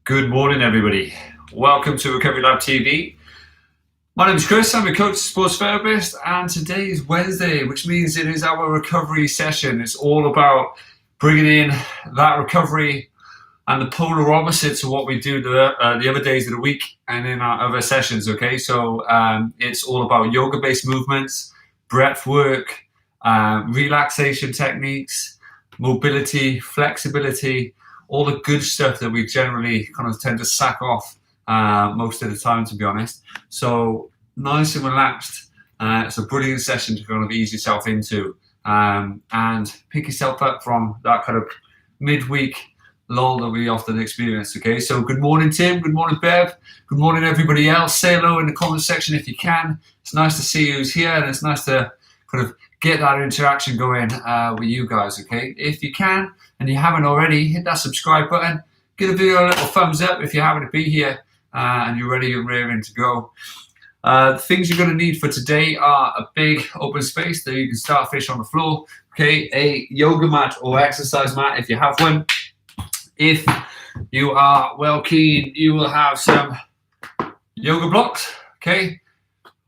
Good morning, everybody. Welcome to Recovery Lab TV. My name is Chris. I'm a coach, sports therapist, and today is Wednesday, which means it is our recovery session. It's all about bringing in that recovery and the polar opposite to what we do the other days of the week and in our other sessions. Okay, so it's all about yoga-based movements, breath work, relaxation techniques, mobility, flexibility, all the good stuff that we generally kind of tend to sack off most of the time, to be honest. So nice and relaxed. It's a brilliant session to kind of ease yourself into and pick yourself up from that kind of midweek lull that we often experience. Okay, so good morning, Tim. Good morning, Bev. Good morning, everybody else. Say hello in the comment section if you can. It's nice to see who's here, and it's nice to kind of get that interaction going with you guys. Okay, if you can and you haven't already, hit that subscribe button. Give the video a little thumbs up if you happen to be here and you're ready and raring to go. The things you're going to need for today are a big open space that you can start fish on the floor. Okay, a yoga mat or exercise mat if you have one. If you are well keen, you will have some yoga blocks. Okay,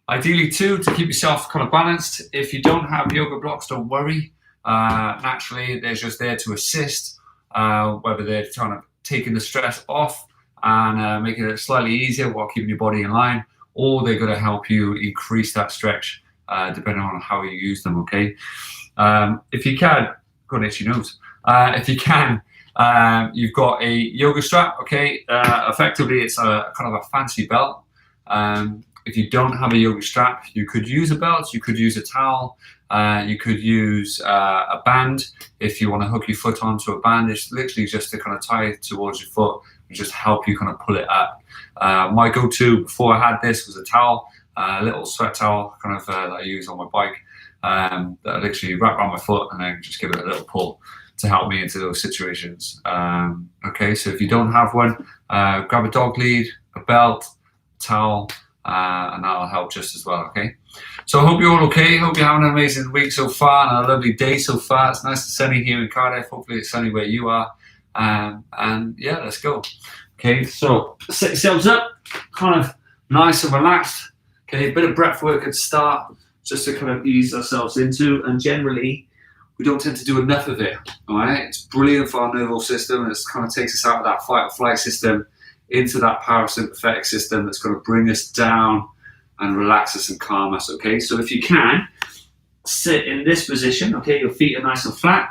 ideally 2 to keep yourself kind of balanced. If you don't have yoga blocks, don't worry. Naturally, they're just there to assist, whether they're trying to taking the stress off and making it slightly easier while keeping your body in line, or they're going to help you increase that stretch depending on how you use them. Okay, if you can, go and itch your nose. If you can, you've got a yoga strap. Okay, effectively it's a kind of a fancy belt. If you don't have a yoga strap, you could use a belt, you could use a towel, you could use a band. If you want to hook your foot onto a band, it's literally just to kind of tie it towards your foot and just help you kind of pull it up. My go-to before I had this was a towel, a little sweat towel kind of that I use on my bike that I literally wrap around my foot and then just give it a little pull to help me into those situations. Okay, so if you don't have one, grab a dog lead, a belt, a towel, and that'll help just as well. Okay, so I hope you're all okay. Hope you're having an amazing week so far and a lovely day so far. It's nice and sunny here in Cardiff. Hopefully it's sunny where you are. And yeah, let's go. Okay, so set yourselves up, kind of nice and relaxed. Okay, a bit of breath work at the start, just to kind of ease ourselves into. And generally, we don't tend to do enough of it. All right, it's brilliant for our nervous system, and it kind of takes us out of that fight or flight system into that parasympathetic system that's going to bring us down and relax us and calm us. Okay, so if you can, sit in this position. Okay, your feet are nice and flat.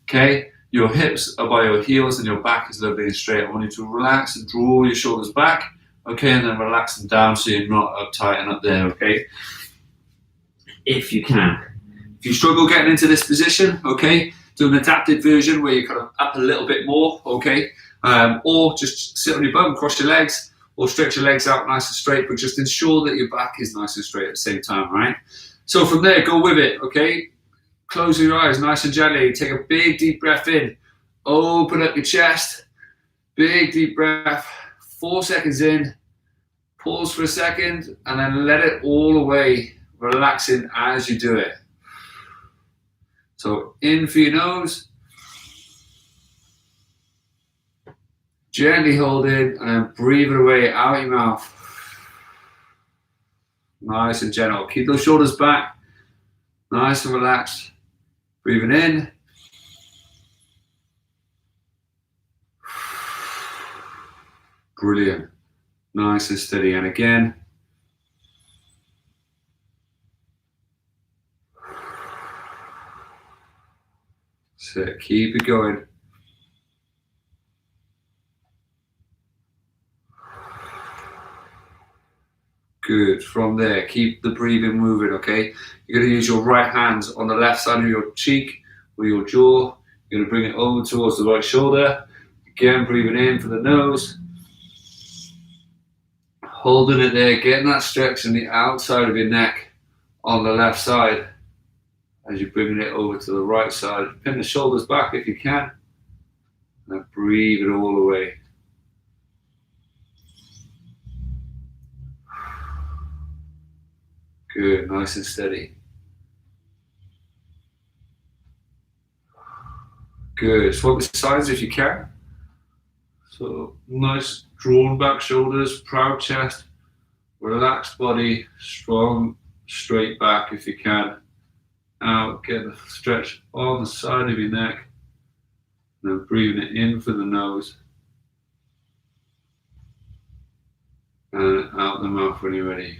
Okay, your hips are by your heels and your back is lovely and straight. I want you to relax and draw your shoulders back. Okay, and then relax them down so you're not uptight and up there. Okay, if you can. If you struggle getting into this position, okay, do an adapted version where you're kind of up a little bit more. Okay. Or just sit on your bum, cross your legs, or stretch your legs out nice and straight, but just ensure that your back is nice and straight at the same time, right? So from there, go with it, okay? Close your eyes nice and gently. Take a big deep breath in. Open up your chest. Big deep breath. 4 seconds in. Pause for a second, and then let it all away, relaxing as you do it. So in for your nose. Gently hold in and then breathe it away out your mouth. Nice and gentle. Keep those shoulders back. Nice and relaxed. Breathing in. Brilliant. Nice and steady. And again. So keep it going. Good. From there, keep the breathing moving, okay? You're going to use your right hand on the left side of your cheek or your jaw. You're going to bring it over towards the right shoulder. Again, breathing in for the nose. Holding it there, getting that stretch on the outside of your neck on the left side as you're bringing it over to the right side. Pin the shoulders back if you can. And breathe it all away. Good, nice and steady. Good. Swap the sides if you can. So nice drawn back shoulders, proud chest, relaxed body, strong straight back if you can. Out, get a stretch on the side of your neck, and then breathing it in through the nose and out the mouth when you're ready.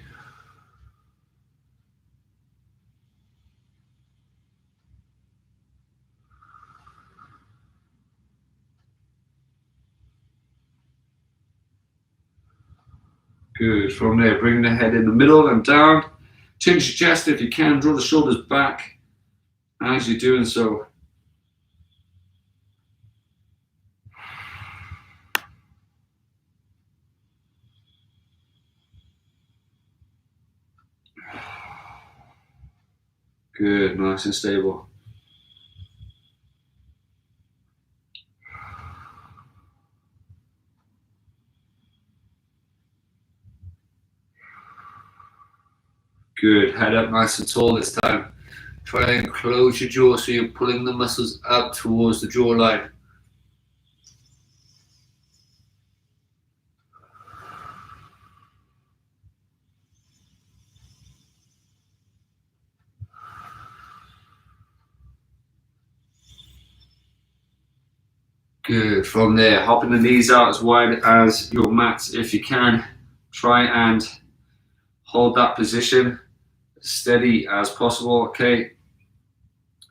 Good. From there, bring the head in the middle and down. Chinch your chest if you can. Draw the shoulders back as you're doing so. Good. Nice and stable. Good. Head up nice and tall this time. Try and close your jaw so you're pulling the muscles up towards the jawline. Good. From there, hopping the knees out as wide as your mat if you can. Try and hold that position as steady as possible, okay?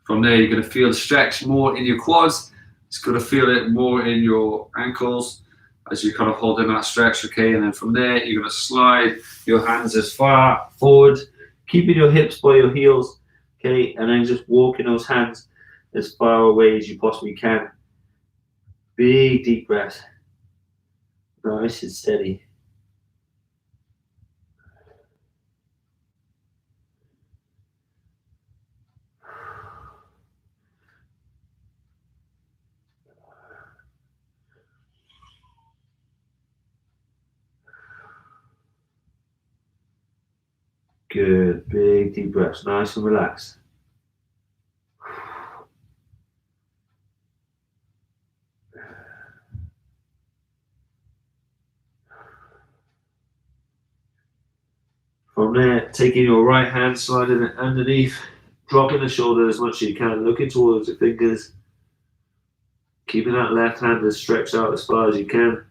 From there, you're going to feel the stretch more in your quads. It's going to feel it more in your ankles as you're kind of holding that stretch, okay? And then from there, you're going to slide your hands as far forward, keeping your hips by your heels, okay? And then just walking those hands as far away as you possibly can. Big deep breath. Nice and steady. Good, big deep breaths, nice and relaxed. From there, taking your right hand, sliding it underneath, dropping the shoulder as much as you can, looking towards the fingers, keeping that left hand as stretched out as far as you can.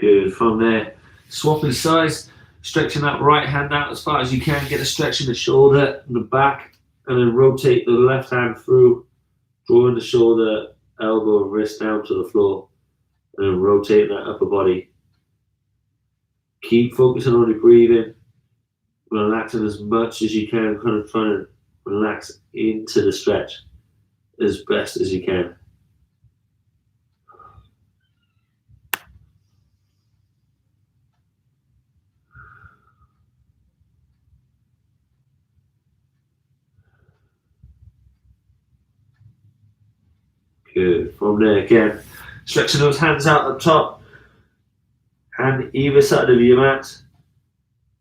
Good. From there, swapping sides, stretching that right hand out as far as you can, get a stretch in the shoulder and the back, and then rotate the left hand through, drawing the shoulder, elbow, and wrist down to the floor, and then rotate that upper body. Keep focusing on your breathing, relaxing as much as you can, kind of trying to relax into the stretch as best as you can. Good. From there, again, stretching those hands out up top, hand either side of your mat.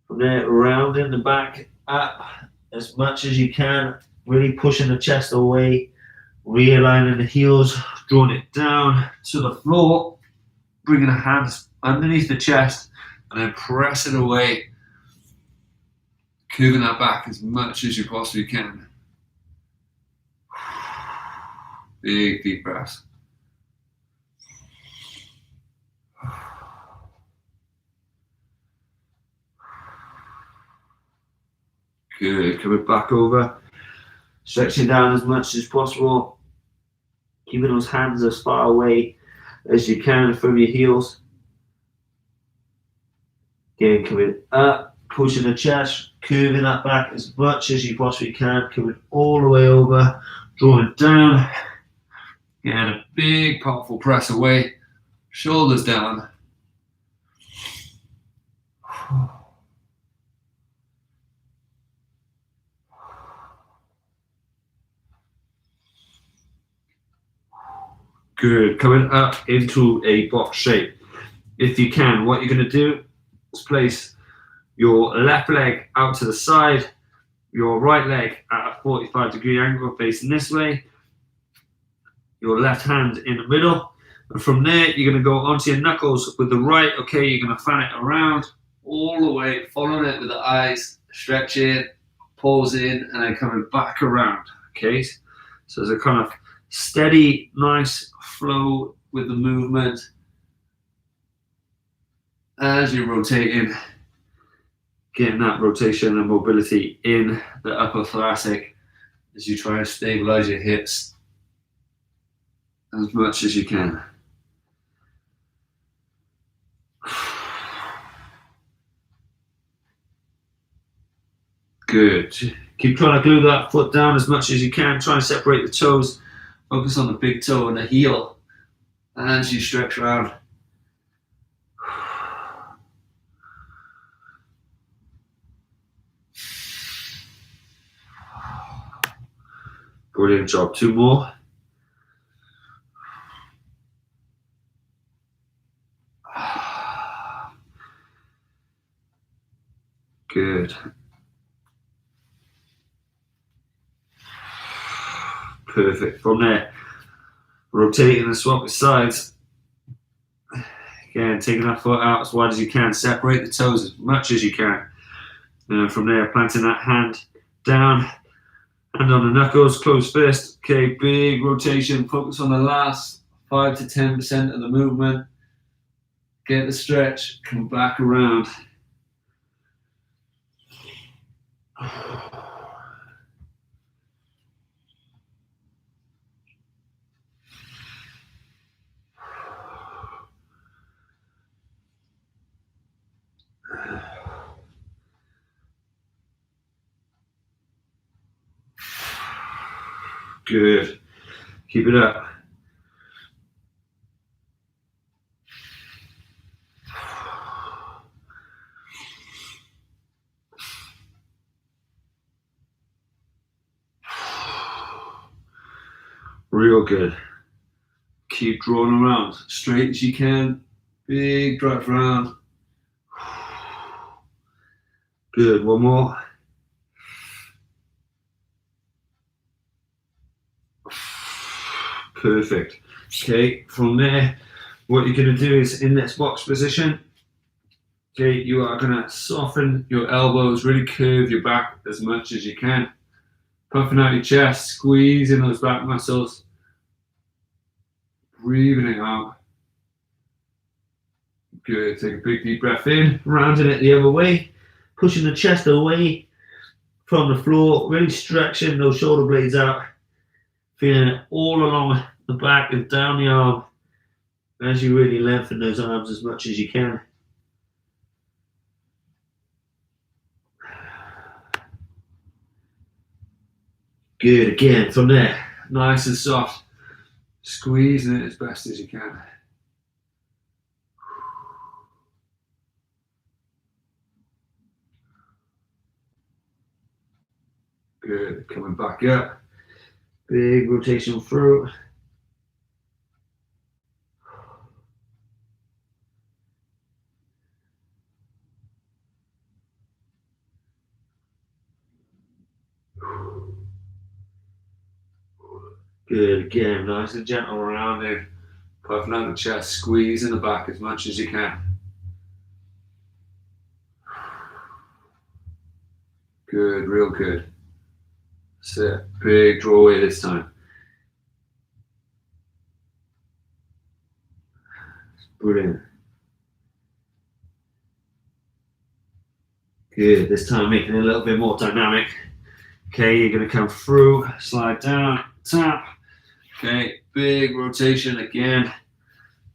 From there, rounding the back up as much as you can, really pushing the chest away, realigning the heels, drawing it down to the floor, bringing the hands underneath the chest, and then pressing away, curving that back as much as you possibly can. Big deep breaths. Good. Coming back over, stretching down as much as possible, keeping those hands as far away as you can from your heels. Again, coming up, pushing the chest, curving that back as much as you possibly can, coming all the way over, drawing down. Again, a big, powerful press away, shoulders down. Good, coming up into a box shape. If you can, what you're going to do is place your left leg out to the side, your right leg at a 45-degree angle facing this way, your left hand in the middle, and from there you're going to go onto your knuckles with the right. Okay, you're going to fan it around all the way, following it with the eyes, stretch it, pause in, and then coming back around. Okay, so there's a kind of steady, nice flow with the movement as you're rotating, getting that rotation and mobility in the upper thoracic as you try to stabilize your hips as much as you can. Good. Keep trying to glue that foot down as much as you can. Try and separate the toes. Focus on the big toe and the heel as you stretch around. Brilliant job. 2 more. Good. Perfect. From there, rotating and swapping sides. Again, taking that foot out as wide as you can. Separate the toes as much as you can. And from there, planting that hand down. Hand on the knuckles, close fist. Okay, big rotation. Focus on the last 5 to 10% of the movement. Get the stretch. Come back around. Good. Keep it up. Real good. Keep drawing around, straight as you can. Big drive around. Good, 1 more. Perfect. Okay, from there, what you're going to do is in this box position, okay, you are going to soften your elbows, really curve your back as much as you can. Puffing out your chest, squeezing those back muscles. Breathing it out. Good. Take a big deep breath in, rounding it the other way, pushing the chest away from the floor, really stretching those shoulder blades out, feeling it all along the back and down the arm as you really lengthen those arms as much as you can. Good. Again, from there, nice and soft, squeezing it as best as you can. Good. Coming back up. Big rotation through. Good. Again, nice and gentle rounding. Puffing out the chest, squeezing the back as much as you can. Good, real good. That's it. Big draw away this time. Brilliant. Good. This time making it a little bit more dynamic. Okay, you're going to come through, slide down, tap. Okay, big rotation again. A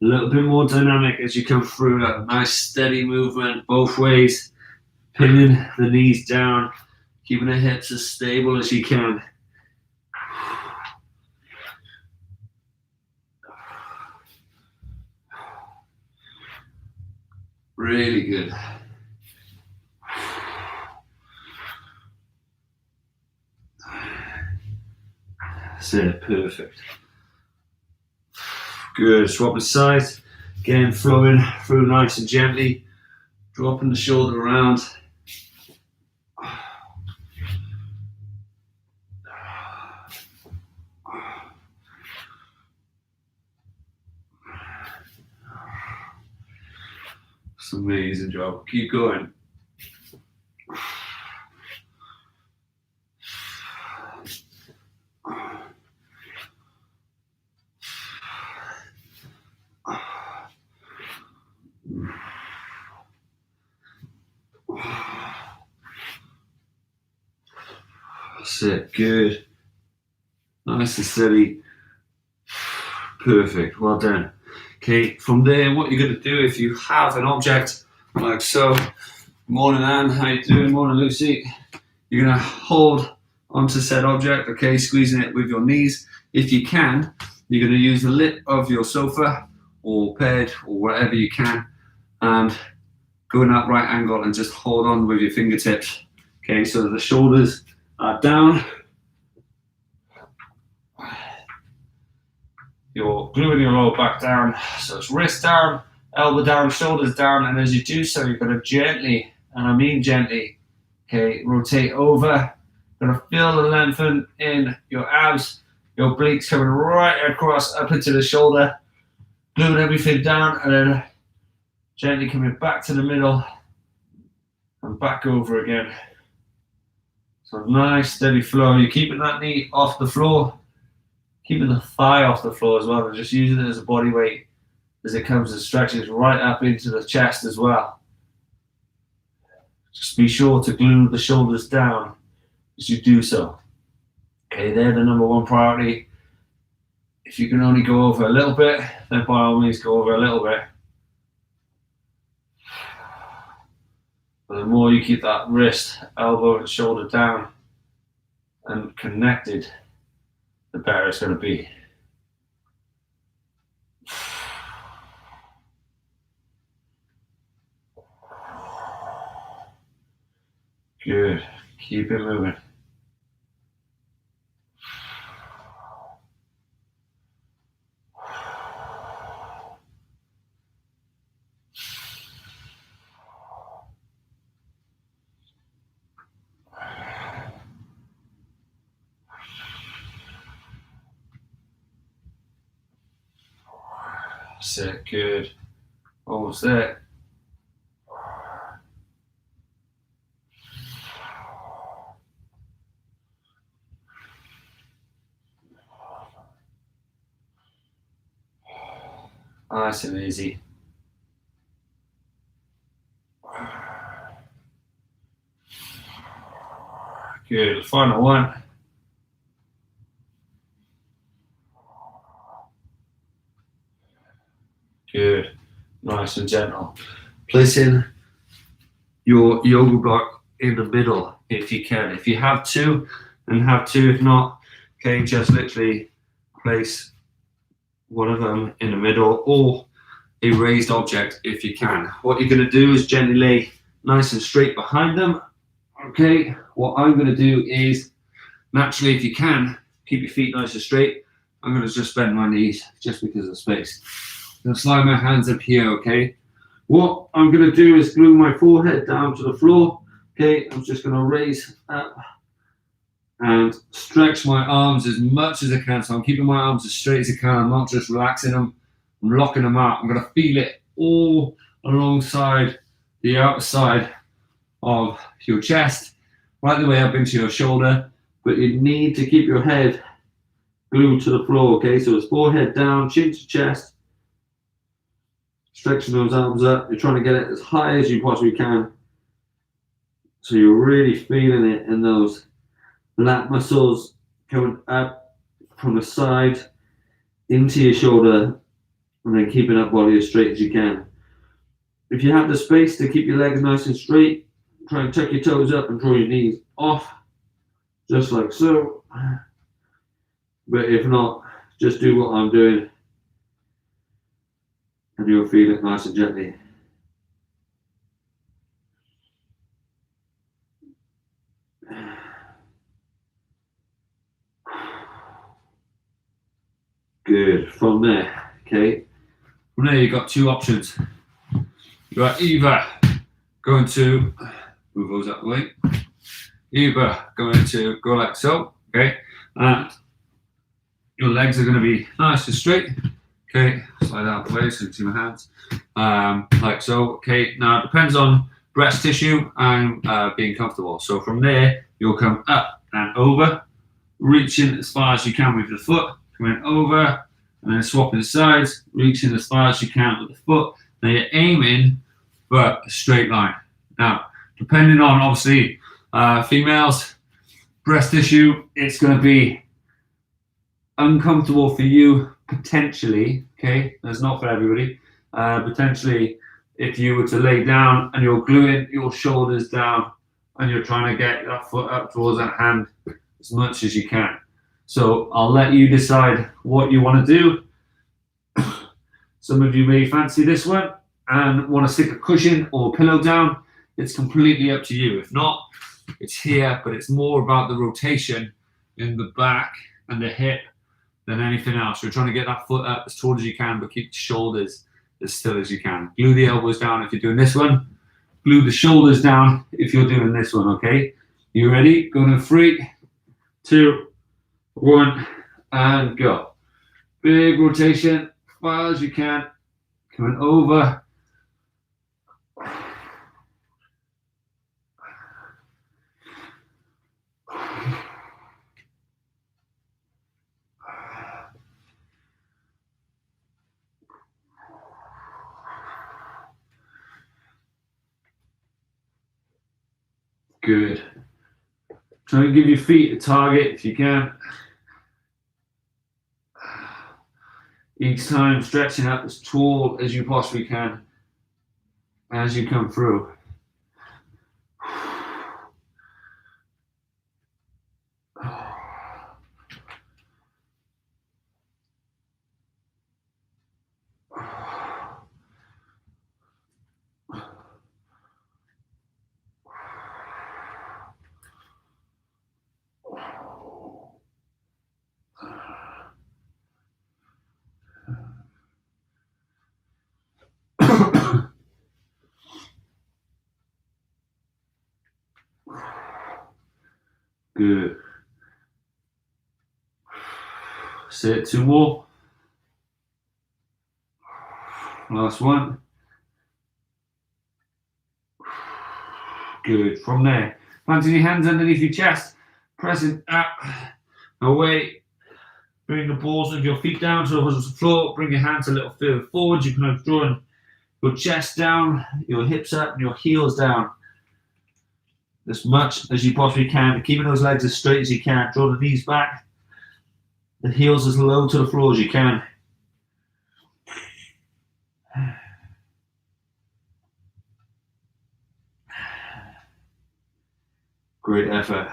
little bit more dynamic as you come through. That nice steady movement both ways. Pinning the knees down, keeping the hips as stable as you can. Really good. That's it, perfect. Good, swap the sides. Again, flowing through nice and gently. Dropping the shoulder around. It's an amazing job. Keep going. That's it, good. Nice and steady. Perfect, well done. Okay, from there, what you're going to do if you have an object like so. Morning, Anne, how you doing? Morning, Lucy. You're going to hold onto said object, okay, squeezing it with your knees. If you can, you're going to use the lip of your sofa or bed or whatever you can and go in that right angle and just hold on with your fingertips. Okay, so the shoulders are down. You're gluing your lower back down, so it's wrist down, elbow down, shoulders down, and as you do so, you're going to gently, and I mean gently, okay, rotate over. You're going to feel the lengthen in your abs, your obliques coming right across up into the shoulder, gluing everything down, and then gently coming back to the middle and back over again. So nice steady flow. You're keeping that knee off the floor. Keeping the thigh off the floor as well, and just using it as a body weight as it comes and stretches right up into the chest as well. Just be sure to glue the shoulders down as you do so. Okay, they're the number one priority. If you can only go over a little bit, then by all means go over a little bit. But the more you keep that wrist, elbow, and shoulder down and connected, the better it's going to be. Good. Keep it moving. That's it, good. Almost there. Nice and easy. Good, final one. Good, nice and gentle. Placing your yoga block in the middle if you can. If you have to, then have to. If not, okay, just literally place one of them in the middle or a raised object if you can. What you're going to do is gently lay nice and straight behind them. Okay, what I'm going to do is, naturally, if you can, keep your feet nice and straight. I'm going to just bend my knees just because of space. I'm going to slide my hands up here, okay? What I'm going to do is glue my forehead down to the floor. Okay, I'm just going to raise up and stretch my arms as much as I can. So I'm keeping my arms as straight as I can. I'm not just relaxing them. I'm locking them out. I'm going to feel it all alongside the outside of your chest, right the way up into your shoulder. But you need to keep your head glued to the floor, okay? So it's forehead down, chin to chest. Stretching those arms up. You're trying to get it as high as you possibly can. So you're really feeling it in those lat muscles coming up from the side into your shoulder, and then keeping that body as straight as you can. If you have the space to keep your legs nice and straight, try and tuck your toes up and draw your knees off, just like so. But if not, just do what I'm doing and you'll feel it nice and gently. Okay. From there, you've got two options. You are either going to move those out of the way, either going to go like so, okay, and your legs are going to be nice and straight, okay, slide out of the way so you can see my hands, like so, okay. Now it depends on breast tissue and being comfortable. So from there, you'll come up and over, reaching as far as you can with the foot, coming over, and then swapping the sides, reaching as far as you can with the foot. Now you're aiming for a straight line. Now, depending on obviously females, breast tissue, it's going to be uncomfortable for you potentially. Okay, that's not for everybody. Potentially, if you were to lay down and you're gluing your shoulders down and you're trying to get that foot up towards that hand as much as you can. So I'll let you decide what you want to do. Some of you may fancy this one and want to stick a cushion or a pillow down. It's completely up to you. If not, it's here, but it's more about the rotation in the back and the hip than anything else. You're trying to get that foot up as tall as you can, but keep the shoulders as still as you can. Glue the elbows down if you're doing this one. Glue the shoulders down if you're doing this one, okay? You ready? Going in 3, 2, 1, and go. Big rotation, as far as you can. Coming over. Good. Try and give your feet a target if you can. Each time stretching up as tall as you possibly can as you come through. Good. Say it 2 more. Last one. Good. From there, planting your hands underneath your chest, pressing up, away. Bring the balls of your feet down towards the floor. Bring your hands a little further forward. You can draw your chest down, your hips up, and your heels down. As much as you possibly can, keeping those legs as straight as you can. Draw the knees back, the heels as low to the floor as you can. Great effort.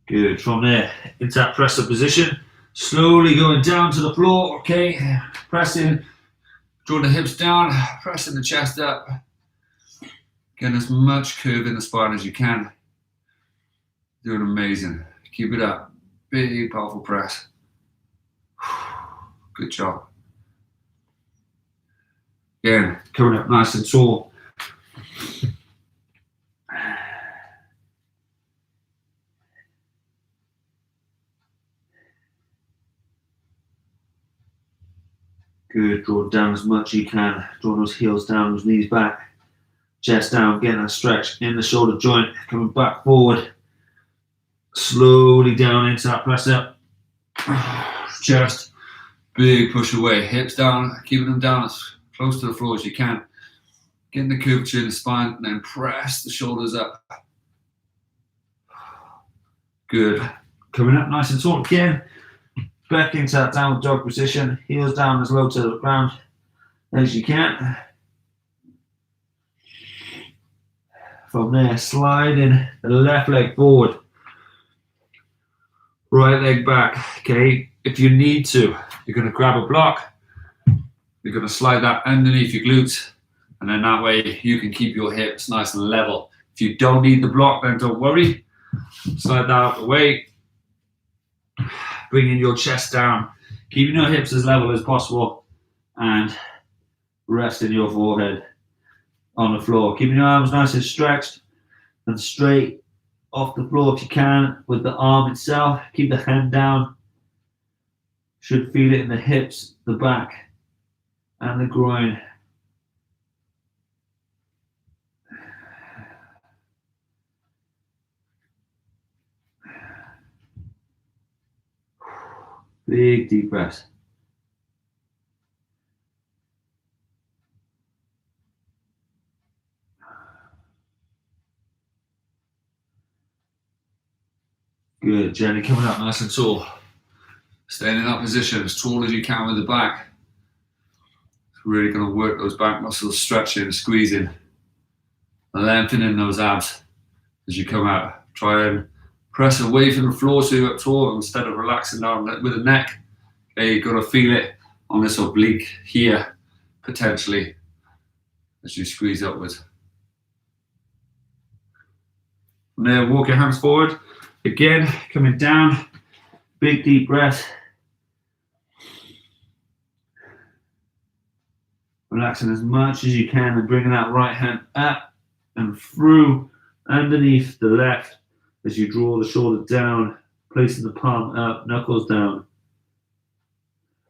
Good. From there, into that press up position. Slowly going down to the floor, okay? Pressing, drawing the hips down, pressing the chest up. Getting as much curve in the spine as you can. Doing amazing. Keep it up. Big, powerful press. Good job. Again, coming up nice and tall. Good, draw down as much as you can. Draw those heels down, those knees back. Chest down, getting that stretch in the shoulder joint. Coming back forward. Slowly down into that press up. Chest, big push away. Hips down, keeping them down as close to the floor as you can. Getting the curvature in the spine and then press the shoulders up. Good. Coming up nice and tall again. Back into that downward dog position, heels down as low to the ground as you can. From there, sliding the left leg forward, right leg back. Okay, if you need to, you're going to grab a block, you're going to slide that underneath your glutes, and then that way you can keep your hips nice and level. If you don't need the block, then don't worry. Slide that out the way. Bringing your chest down, keeping your hips as level as possible, and resting your forehead on the floor. Keeping your arms nice and stretched and straight off the floor if you can with the arm itself. Keep the hand down. Should feel it in the hips, the back, and the groin. Big deep breaths. Good, gently coming up nice and tall. Staying in that position as tall as you can with the back. It's really going to work those back muscles, stretching, squeezing, lengthening those abs as you come out. Try and press away from the floor so you're up tall instead of relaxing down with the neck. Okay, you've got to feel it on this oblique here, potentially, as you squeeze upwards. From there, walk your hands forward. Again, coming down, big deep breath. Relaxing as much as you can and bringing that right hand up and through underneath the left as you draw the shoulder down, placing the palm up, knuckles down.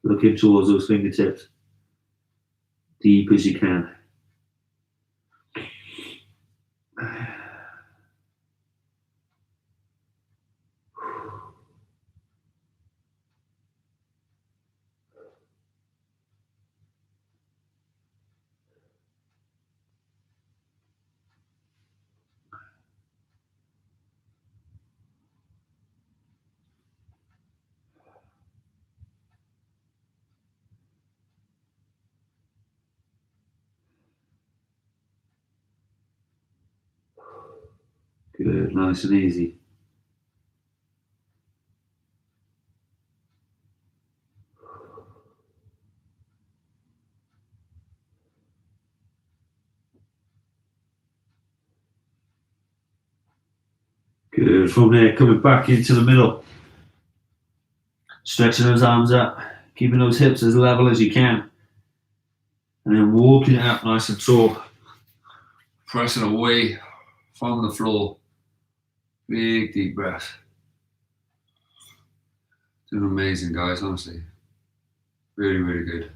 Looking towards those fingertips, deep as you can. Good, nice and easy. Good, from there, coming back into the middle. Stretching those arms up, keeping those hips as level as you can. And then walking it up nice and tall. Pressing away from the floor. Big deep breath. Doing amazing, guys, honestly. Really, really good.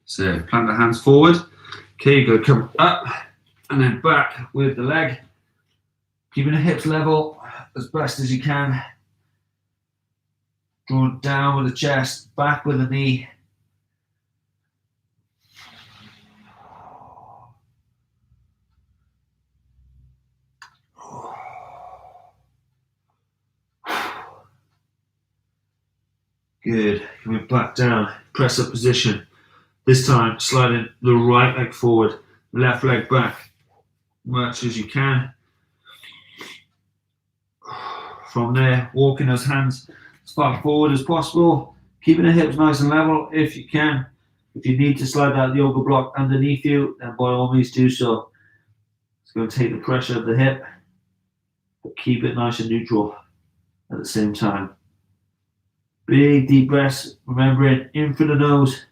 So plant the hands forward. Okay, you're going to come up and then back with the leg. Keeping the hips level as best as you can. Draw down with the chest, back with the knee. Good, coming back down, press up position. This time, sliding the right leg forward, left leg back, much as you can. From there, walking those hands as far forward as possible, keeping the hips nice and level if you can. If you need to slide that yoga block underneath you, then by all means do so. It's going to take the pressure of the hip, but keep it nice and neutral at the same time. Big deep breaths, remembering in through the nose,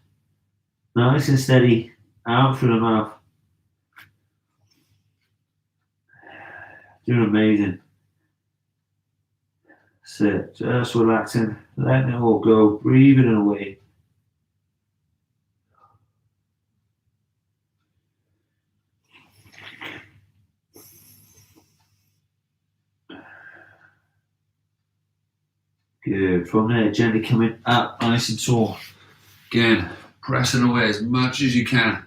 nice and steady, out through the mouth. Doing amazing. Sit, just relaxing, letting it all go, breathing it away. Good. From there, gently coming up, nice and tall. Again, pressing away as much as you can.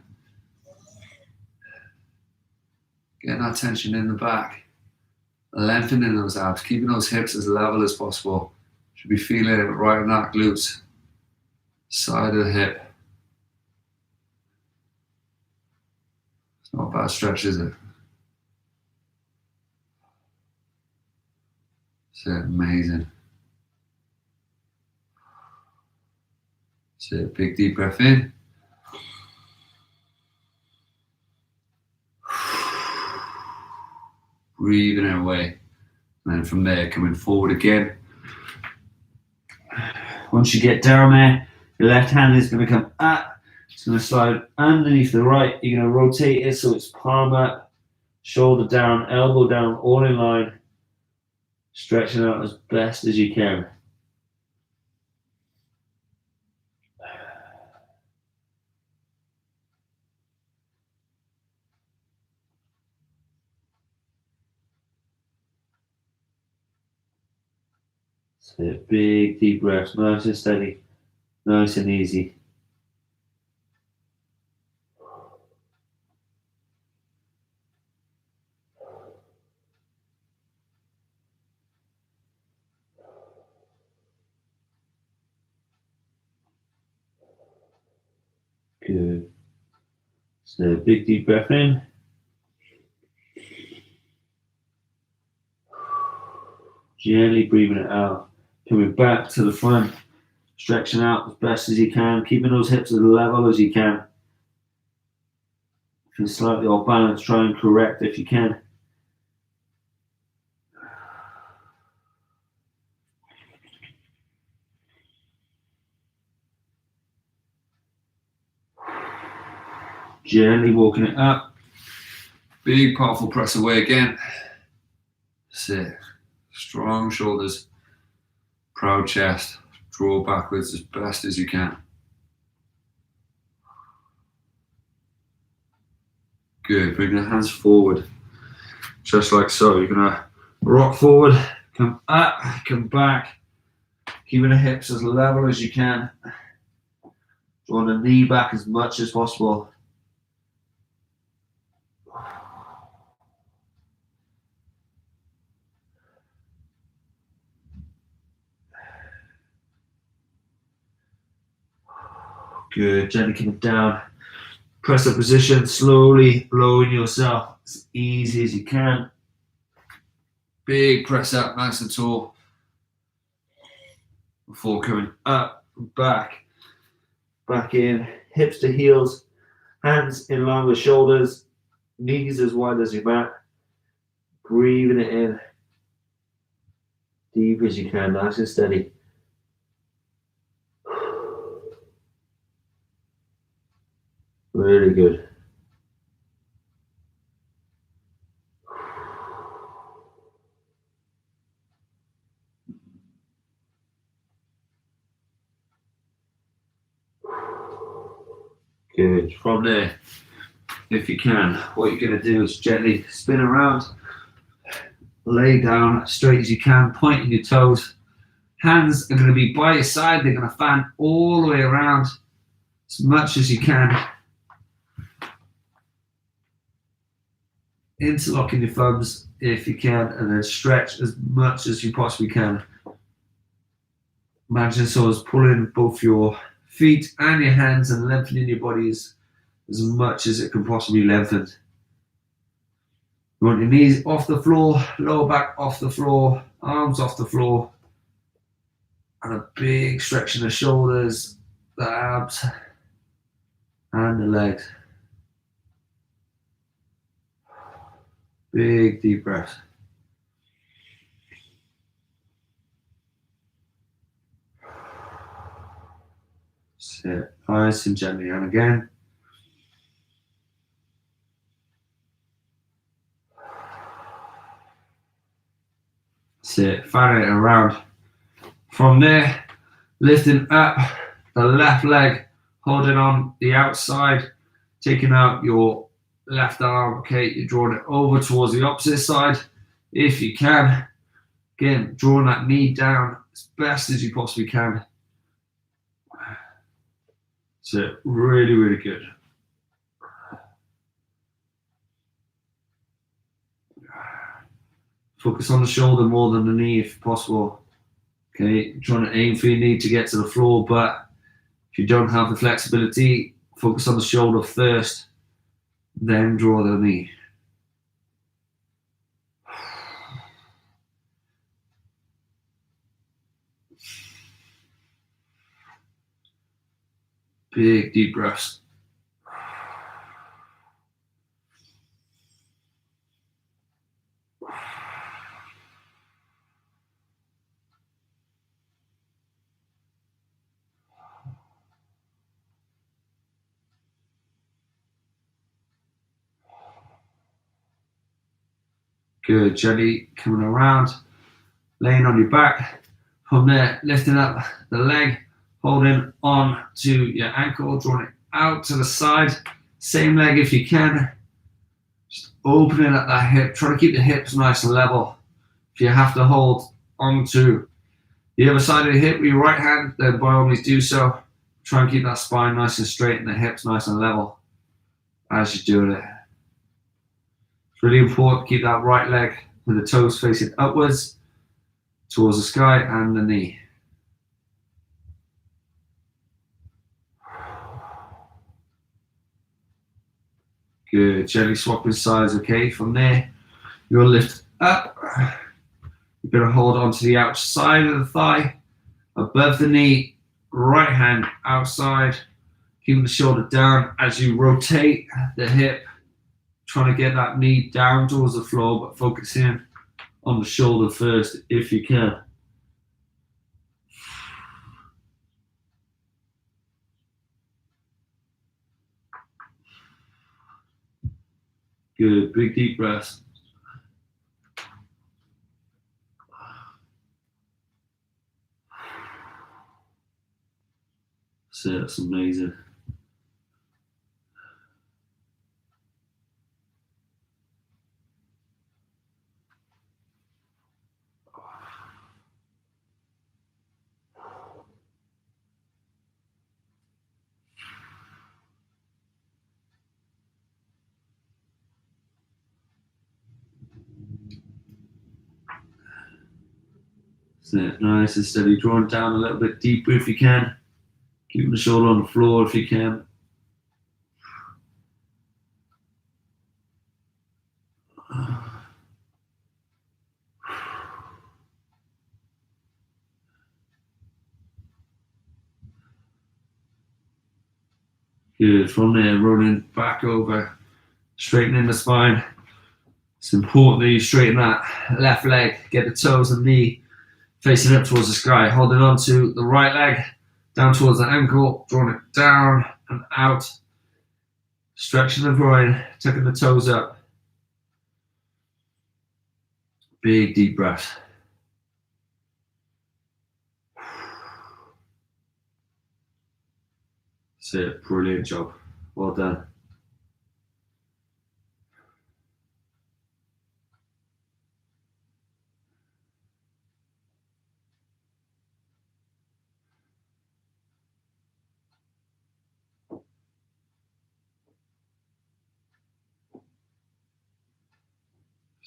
Getting that tension in the back. Lengthening those abs, keeping those hips as level as possible. Should be feeling it right in that glutes. Side of the hip. It's not a bad stretch, is it? It's amazing. So big deep breath in. breathing it away. And then from there, coming forward again. Once you get down there, your left hand is going to come up. It's going to slide underneath the right. You're going to rotate it so it's palm up, shoulder down, elbow down, all in line. Stretching out as best as you can. So big deep breaths, nice and steady, nice and easy. Good. So big deep breath in. Gently breathing it out. Coming back to the front. Stretching out as best as you can. Keeping those hips as level as you can. If you're slightly off balance, try and correct if you can. Gently walking it up. Big powerful press away again. Sit. Strong shoulders. Proud chest. Draw backwards as best as you can. Good. Bring the hands forward. Just like so. You're going to rock forward, come up, come back. Keeping the hips as level as you can. Draw the knee back as much as possible. Good, gently coming down. Press up position, slowly lowering yourself as easy as you can. Big press up, nice and tall. Before coming up, back in, hips to heels, hands in line with shoulders, knees as wide as your mat. Breathing it in, deep as you can, nice and steady. Really good. Good. From there, if you can, what you're going to do is gently spin around, lay down as straight as you can, pointing your toes. Hands are going to be by your side. They're going to fan all the way around as much as you can. Interlocking your thumbs if you can, and then stretch as much as you possibly can. Imagine so as pulling both your feet and your hands and lengthening your bodies as much as it can possibly lengthen. You want your knees off the floor, lower back off the floor, arms off the floor, and a big stretch in the shoulders, the abs, and the legs. Big deep breath. Sit nice and gently, and again. Sit, fan it around. From there, lifting up the left leg, holding on the outside, taking out your left arm. Okay, you're drawing it over towards the opposite side if you can. Again, drawing that knee down as best as you possibly can. So really, really good. Focus on the shoulder more than the knee if possible. Okay, trying to aim for your knee to get to the floor, but if you don't have the flexibility, focus on the shoulder first, then draw the knee. Big deep breaths. Good, gently coming around, laying on your back. From there, lifting up the leg, holding on to your ankle, drawing it out to the side. Same leg if you can. Just opening up that hip, trying to keep the hips nice and level. If you have to hold onto the other side of the hip with your right hand, then by all means do so. Try and keep that spine nice and straight and the hips nice and level as you're doing it. It's really important to keep that right leg with the toes facing upwards towards the sky and the knee. Good, gently swapping sides, okay? From there, you'll lift up. You're gonna hold onto the outside of the thigh, above the knee, right hand outside, keeping the shoulder down as you rotate the hip, trying to get that knee down towards the floor, but focusing on the shoulder first if you can. Good, big deep breaths. So that's amazing. So nice and steady, drawing down a little bit deeper if you can. Keeping the shoulder on the floor if you can. Good, from there, rolling back over, straightening the spine. It's important that you straighten that left leg, get the toes and knee facing up towards the sky, holding on to the right leg, down towards the ankle, drawing it down and out, stretching the groin, tucking the toes up. Big deep breath. That's it, brilliant job. Well done.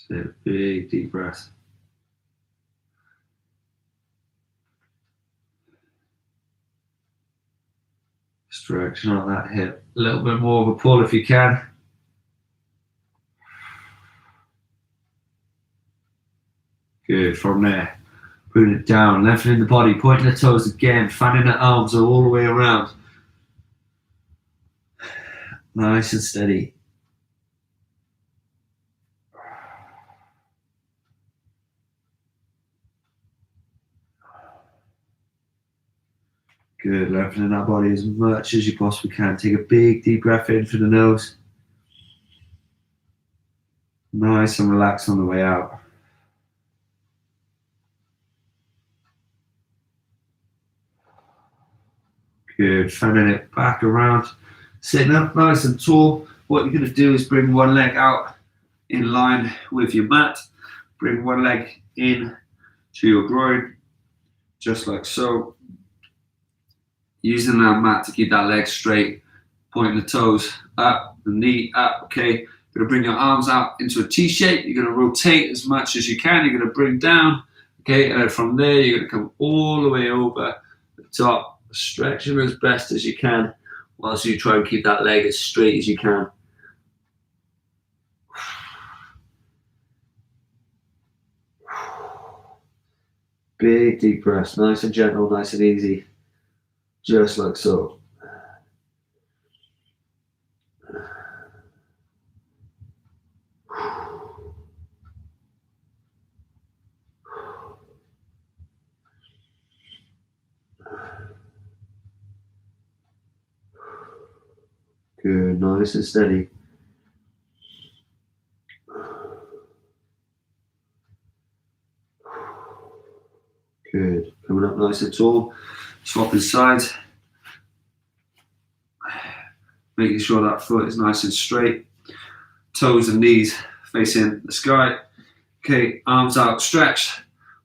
That's it, big deep breath. Stretching on that hip. A little bit more of a pull if you can. Good, from there, putting it down, lengthening the body, pointing the toes again, fanning the arms all the way around. Nice and steady. Good, lengthening that body as much as you possibly can. Take a big deep breath in through the nose. Nice and relaxed on the way out. Good, fanning it back around. Sitting up nice and tall. What you're going to do is bring one leg out in line with your mat. Bring one leg in to your groin, just like so. Using that mat to keep that leg straight, pointing the toes up, the knee up, okay? You're gonna bring your arms out into a T shape. You're gonna rotate as much as you can. You're gonna bring down, okay? And then from there, you're gonna come all the way over the top, stretching as best as you can, whilst you try and keep that leg as straight as you can. Big deep breaths, nice and gentle, nice and easy. Just like so. Good, nice and steady. Good. Coming up nice and tall. Swapping sides. Making sure that foot is nice and straight. Toes and knees facing the sky. Okay, arms out, stretch.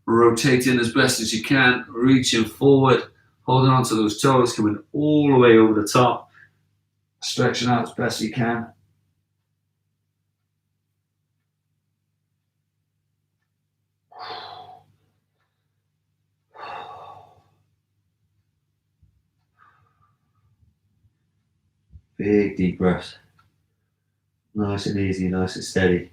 Rotating as best as you can. Reaching forward. Holding on to those toes. Coming all the way over the top. Stretching out as best you can. Big deep breaths. Nice and easy, nice and steady.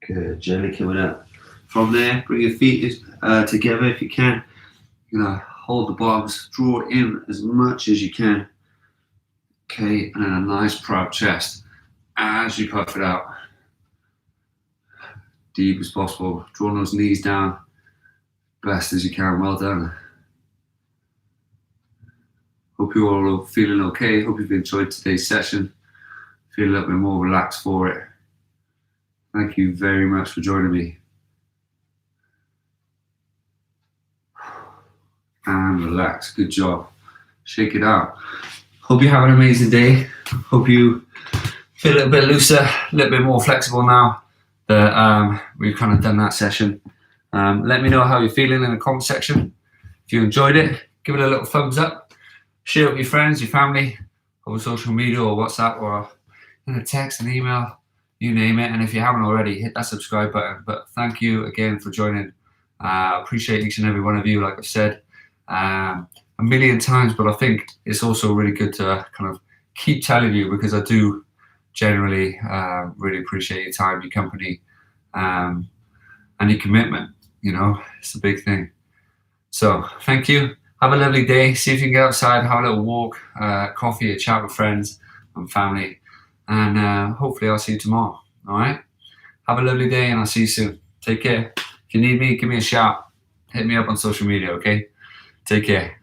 Good, gently coming up. From there, bring your feet together if you can. You're gonna hold the bottoms, draw it in as much as you can. Okay, and then a nice proud chest as you puff it out. Deep as possible, drawing those knees down best as you can. Well done. Hope you're all feeling okay. Hope you've enjoyed today's session. Feel a little bit more relaxed for it. Thank you very much for joining me. And relax. Good job. Shake it out. Hope you have an amazing day. Hope you feel a little bit looser, a little bit more flexible now that we've kind of done that session. Let me know how you're feeling in the comment section. If you enjoyed it, give it a little thumbs up. Share it with your friends, your family, over social media or WhatsApp or in a text, an email, you name it. And if you haven't already, hit that subscribe button. But thank you again for joining. I appreciate each and every one of you, like I've said a million times, but I think it's also really good to kind of keep telling you, because I do generally really appreciate your time, your company, and your commitment. You know, it's a big thing. So thank you. Have a lovely day. See if you can get outside, have a little walk, coffee, a chat with friends and family, and hopefully I'll see you tomorrow. All right. Have a lovely day, and I'll see you soon. Take care. If you need me, give me a shout. Hit me up on social media. Okay. Take care.